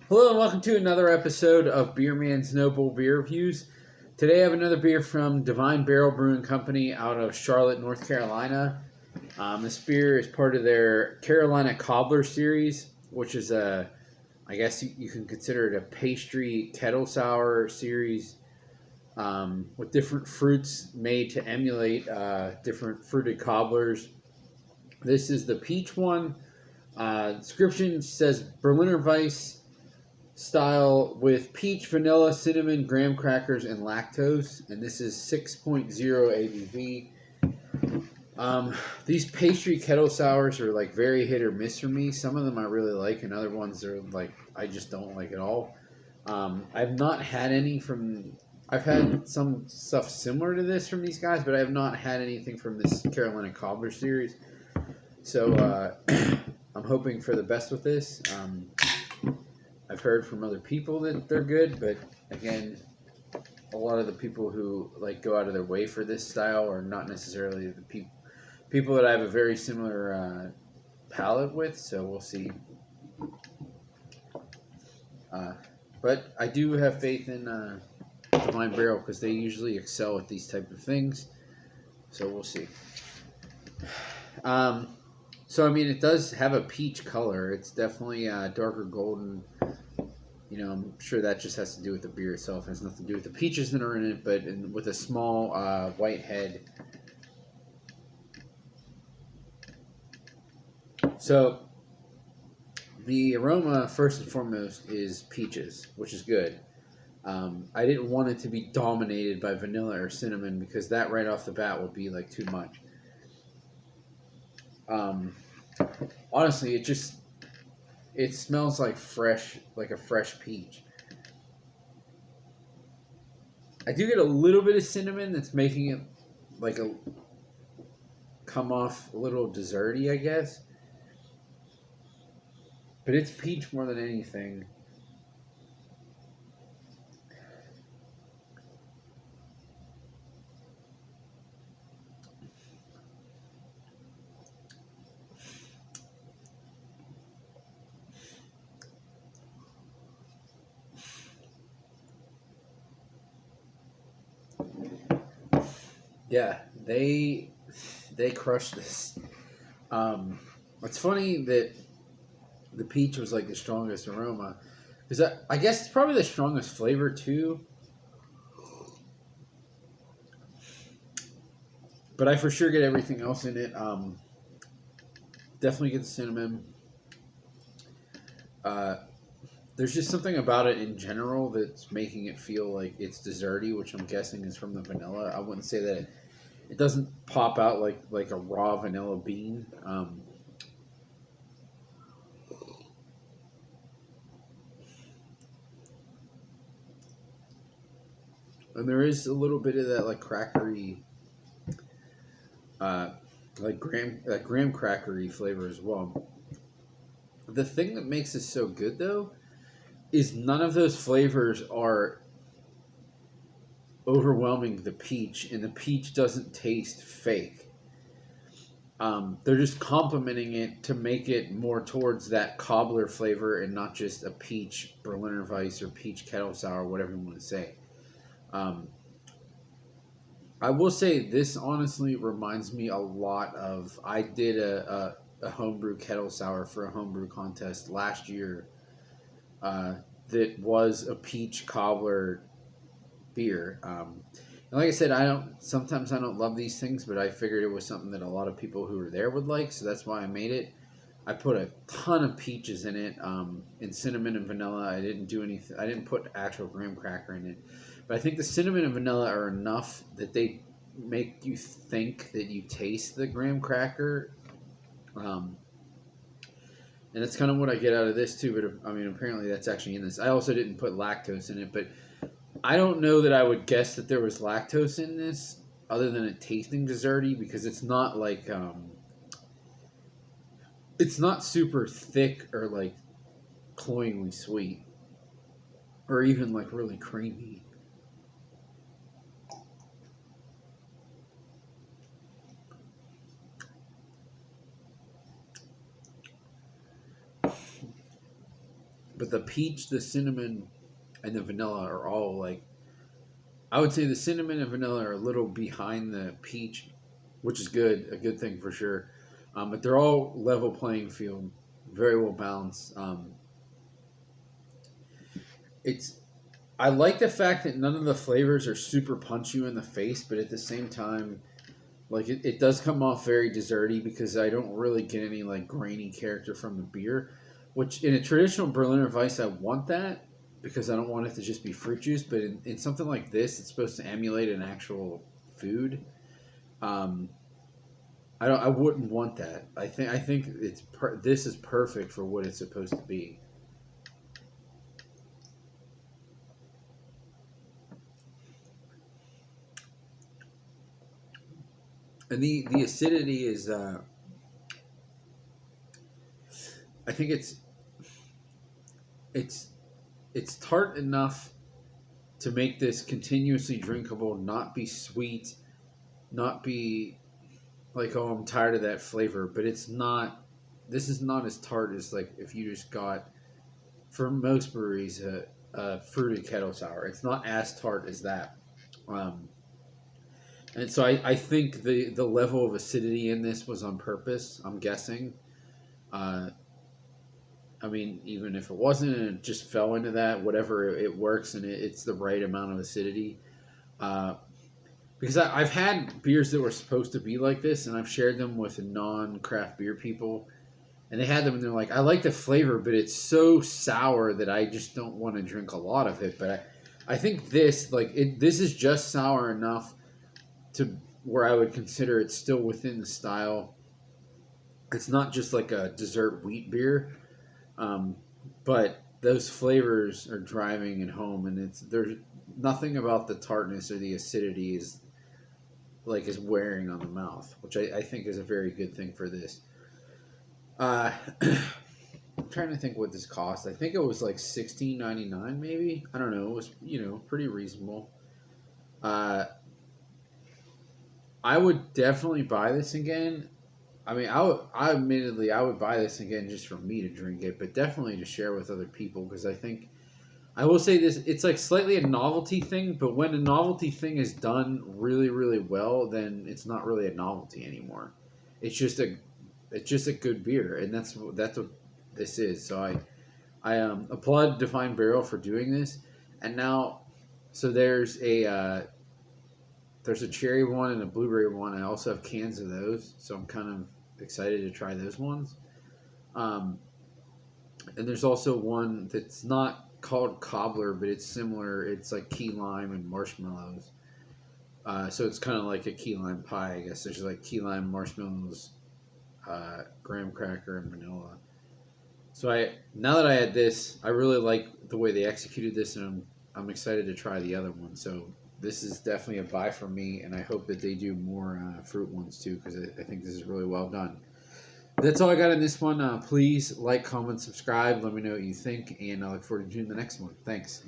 Hello and welcome to another episode of Beer Man's Noble Beer Reviews. Today I have another beer from Divine Barrel Brewing Company out of Charlotte, North Carolina. This beer is part of their Carolina Cobbler series, which is I guess you can consider it a pastry kettle sour series with different fruits made to emulate different fruited cobblers. This is the peach one. Description says Berliner Weiss style with peach, vanilla, cinnamon, graham crackers, and lactose. And this is 6.0 ABV. These pastry kettle sours are like very hit or miss for me. Some of them I really like, and other ones are like I just don't like at all. I've not had any from. I've had some stuff similar to this from these guys, but I have not had anything from this Carolina Cobbler series. So I'm hoping for the best with this. I've heard from other people that they're good, but again, a lot of the people who like go out of their way for this style are not necessarily the people that I have a very similar palate with. So we'll see. But I do have faith in Divine Barrel because they usually excel at these type of things. So we'll see. So I mean, it does have a peach color. It's definitely darker golden. You know, I'm sure that just has to do with the beer itself. It has nothing to do with the peaches that are in it, but with a small white head. So the aroma, first and foremost, is peaches, which is good. I didn't want it to be dominated by vanilla or cinnamon because that right off the bat would be like too much. Honestly, it smells like a fresh peach. I do get a little bit of cinnamon that's making it like come off a little desserty, I guess. But it's peach more than anything. Yeah, they crushed this. It's funny that the peach was like the strongest aroma because I guess it's probably the strongest flavor too. But I for sure get everything else in it. Definitely get the cinnamon. There's just something about it in general that's making it feel like it's desserty, which I'm guessing is from the vanilla. I wouldn't say that it doesn't pop out like a raw vanilla bean. And there is a little bit of that like crackery, like graham crackery flavor as well. The thing that makes this so good though is none of those flavors are overwhelming the peach, and the peach doesn't taste fake. They're just complementing it to make it more towards that cobbler flavor and not just a peach Berliner Weiss or peach kettle sour, whatever you want to say. Um, I will say this honestly reminds me a lot of I did a homebrew kettle sour for a homebrew contest last year that was a peach cobbler beer. And like I said, sometimes I don't love these things, but I figured it was something that a lot of people who were there would like, so that's why I made it. I put a ton of peaches in it, and cinnamon and vanilla. I didn't do anything. I didn't put actual graham cracker in it, but I think the cinnamon and vanilla are enough that they make you think that you taste the graham cracker. And that's kind of what I get out of this too. But I mean, apparently that's actually in this. I also didn't put lactose in it, but I don't know that I would guess that there was lactose in this, other than it tasting desserty, because it's not like it's not super thick or like cloyingly sweet, or even like really creamy. But the peach, the cinnamon, and the vanilla are all like, I would say the cinnamon and vanilla are a little behind the peach, which is good, a good thing for sure. But they're all level playing field, very well balanced. It's I like the fact that none of the flavors are super punch you in the face, but at the same time, like it does come off very desserty because I don't really get any like grainy character from the beer. Which in a traditional Berliner Weiss, I want that because I don't want it to just be fruit juice. But in something like this, it's supposed to emulate an actual food. Um, I wouldn't want that. I think this is perfect for what it's supposed to be. And the acidity is I think it's it's tart enough to make this continuously drinkable, not be sweet, not be like, oh, I'm tired of that flavor, but it's not. This is not as tart as like if you just got for most breweries a fruited kettle sour. It's not as tart as that. Um, and so I think the level of acidity in this was on purpose. I'm guessing. Uh, I mean, even if it wasn't, and it just fell into that, whatever, it works, and it's the right amount of acidity. Uh, because I've had beers that were supposed to be like this, and I've shared them with non-craft beer people, and they had them, and they're like, "I like the flavor, but it's so sour that I just don't want to drink a lot of it." But I think this is just sour enough to where I would consider it still within the style. It's not just like a dessert wheat beer. Um, but those flavors are driving it home, and there's nothing about the tartness or the acidity is wearing on the mouth, which I think is a very good thing for this. I'm trying to think what this cost. I think it was like $16.99, maybe. I don't know. It was pretty reasonable. Uh, I would definitely buy this again. I mean, I would buy this again just for me to drink it, but definitely to share with other people because I think I will say this: it's like slightly a novelty thing, but when a novelty thing is done really, really well, then it's not really a novelty anymore. It's just a good beer, and that's what this is. So I applaud Divine Barrel for doing this, and now so there's a cherry one and a blueberry one. I also have cans of those, so I'm kind of excited to try those ones. Um, and there's also one that's not called Cobbler, but it's similar. It's like key lime and marshmallows. So it's kind of like a key lime pie, I guess. There's like key lime, marshmallows, graham cracker, and vanilla. So now that I had this, I really like the way they executed this, and I'm excited to try the other one. So this is definitely a buy for me, and I hope that they do more fruit ones too, because I think this is really well done. That's all I got in this one. Please like, comment, subscribe. Let me know what you think, and I look forward to doing the next one. Thanks.